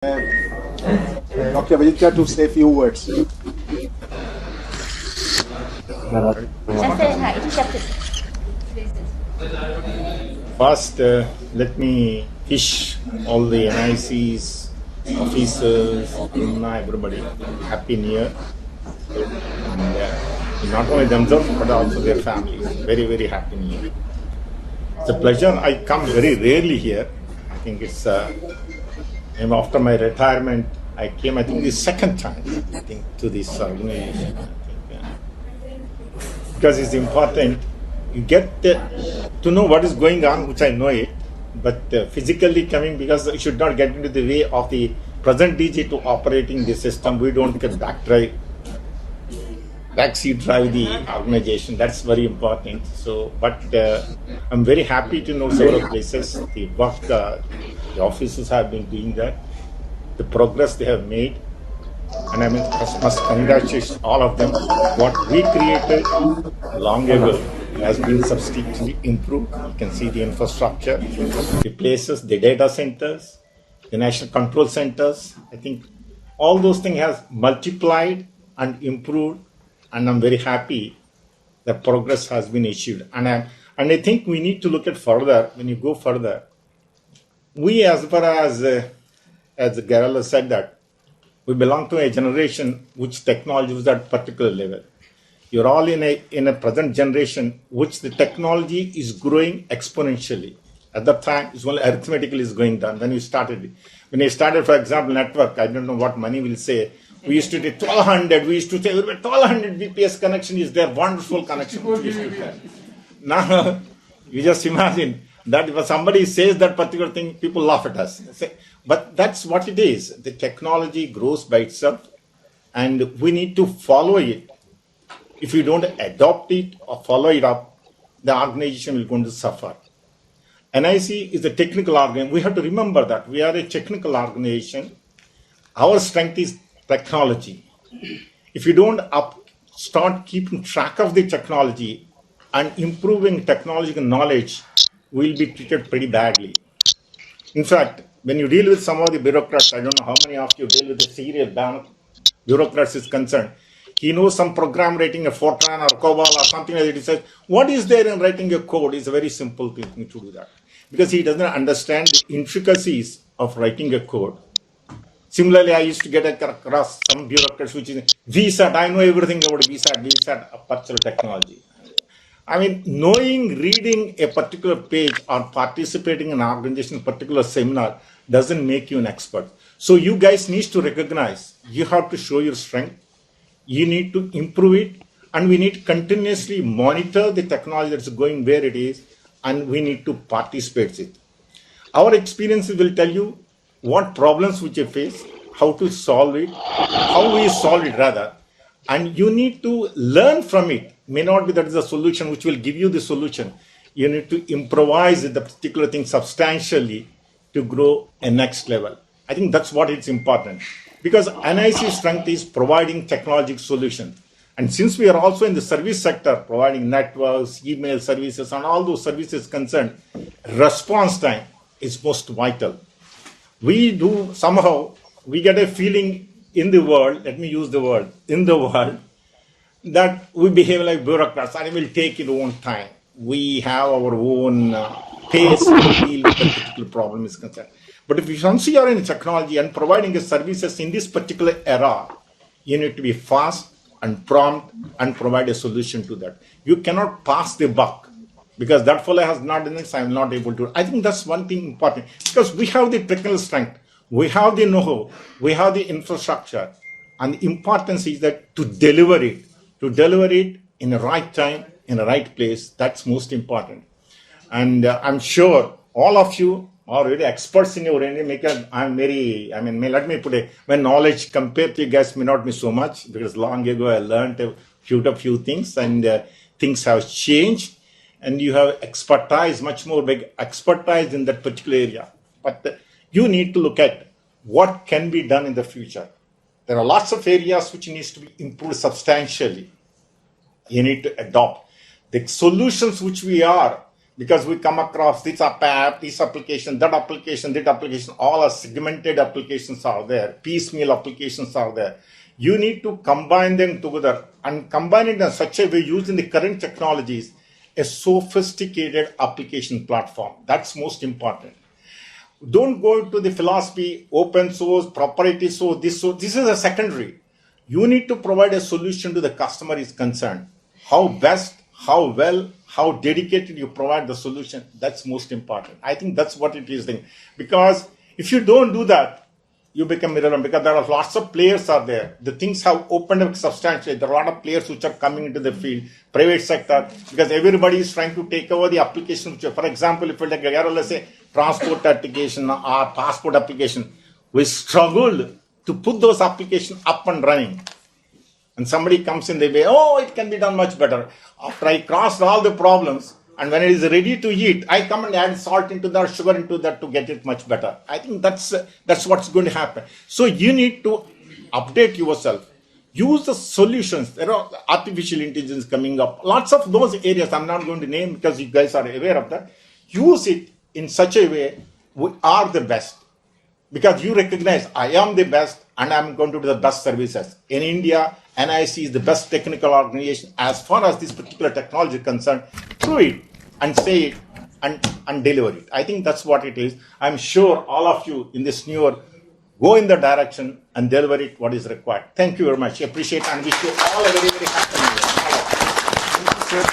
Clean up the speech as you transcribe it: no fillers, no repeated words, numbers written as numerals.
Dr. Vidya to say a few words. First, let me wish all the NICs, officers, alumni, everybody Happy New Year. And not only themselves, but also their families. Very, very Happy New Year. It's a pleasure. I come very rarely here. I think it's after my retirement, I came, I think, the second time, I think, to this organization. Because it's important. You get to know what is going on, which I know it, but physically coming, because it should not get into the way of the present DG to operating the system. We don't get backseat drive the organization. That's very important. So, but I'm very happy to know several places. The work the officers have been doing that, the progress they have made, and I must congratulate all of them. What we created long ago has been substantially improved. You can see the infrastructure, the places, the data centers, the national control centers. I think all those things have multiplied and improved, and I'm very happy that progress has been achieved. And I think we need to look at further. When you go further, we, as far as Garala said, that we belong to a generation which technology was at particular level. You're all in a present generation which the technology is growing exponentially. At that time, it's only arithmetically is going down. When you started, for example, network, I don't know what money will say. We used to do 1200. We used to say 1200 BPS connection is there, wonderful connection. Which we used to have. Now, you just imagine that if somebody says that particular thing, people laugh at us. But that's what it is. The technology grows by itself, and we need to follow it. If you don't adopt it or follow it up, the organization will going to suffer. NIC is a technical organization. We have to remember that we are a technical organization. Our strength is technology. If you don't start keeping track of the technology and improving technological knowledge, we'll be treated pretty badly. In fact, when you deal with some of the bureaucrats, I don't know how many of you deal with the serial bank bureaucrats is concerned. He knows some program writing a Fortran or COBOL or something like that. He says, what is there in writing a code? It's a very simple thing to do that. Because he doesn't understand the intricacies of writing a code. Similarly, I used to get across some bureaucrats which is VSAT. I know everything about VSAT, aperture technology. I mean, knowing, reading a particular page or participating in an organization, particular seminar doesn't make you an expert. So you guys need to recognize, you have to show your strength. You need to improve it, and we need to continuously monitor the technology that's going where it is, and we need to participate in it. Our experiences will tell you what problems which you face, how to solve it, how we solve it rather, and you need to learn from it. May not be that is a solution which will give you the solution. You need to improvise the particular thing substantially to grow a next level. I think that's what it's important. Because NIC's strength is providing technological solutions. And since we are also in the service sector, providing networks, email services, and all those services concerned, response time is most vital. We get a feeling in the world, let me use the word, in the world, that we behave like bureaucrats and it will take its own time. We have our own pace to deal with the particular problem is concerned. But if you are in technology and providing services in this particular era, you need to be fast and prompt and provide a solution to that. You cannot pass the buck because that fellow has not done this, I am not able to. I think that's one thing important because we have the technical strength, we have the know-how, we have the infrastructure, and the importance is that to deliver it in the right time, in the right place, that's most important. And I'm sure all of you are really experts in your area. Let me put it, my knowledge compared to you guys may not be so much because long ago I learned a few things and things have changed and you have expertise, much more big expertise in that particular area. But you need to look at what can be done in the future. There are lots of areas which needs to be improved substantially. You need to adopt the solutions which we are because we come across this app, this application, that application, all are segmented applications are there, piecemeal applications are there. You need to combine them together and combine it in such a way using the current technologies, a sophisticated application platform. That's most important. Don't go into the philosophy, open source, proprietary source, this is a secondary. You need to provide a solution to the customer is concerned. How best, how well, how dedicated you provide the solution, that's most important. I think that's what it is. Because if you don't do that, you become irrelevant, because there are lots of players are there. The things have opened up substantially. There are a lot of players which are coming into the field, private sector, because everybody is trying to take over the application. For example, if you like, let's say, transport application or passport application, we struggled to put those applications up and running. And somebody comes in the way, oh, it can be done much better. After I crossed all the problems, and when it is ready to eat, I come and add salt into that, sugar into that to get it much better. I think that's what's going to happen. So you need to update yourself. Use the solutions. There are artificial intelligence coming up. Lots of those areas I'm not going to name because you guys are aware of that. Use it in such a way we are the best. Because you recognize I am the best and I'm going to do the best services. In India, NIC is the best technical organization as far as this particular technology is concerned. Do it and say it and deliver it. I think that's what it is. I'm sure all of you in this new year go in the direction and deliver it what is required. Thank you very much. I appreciate and wish you all a very, very happy new year.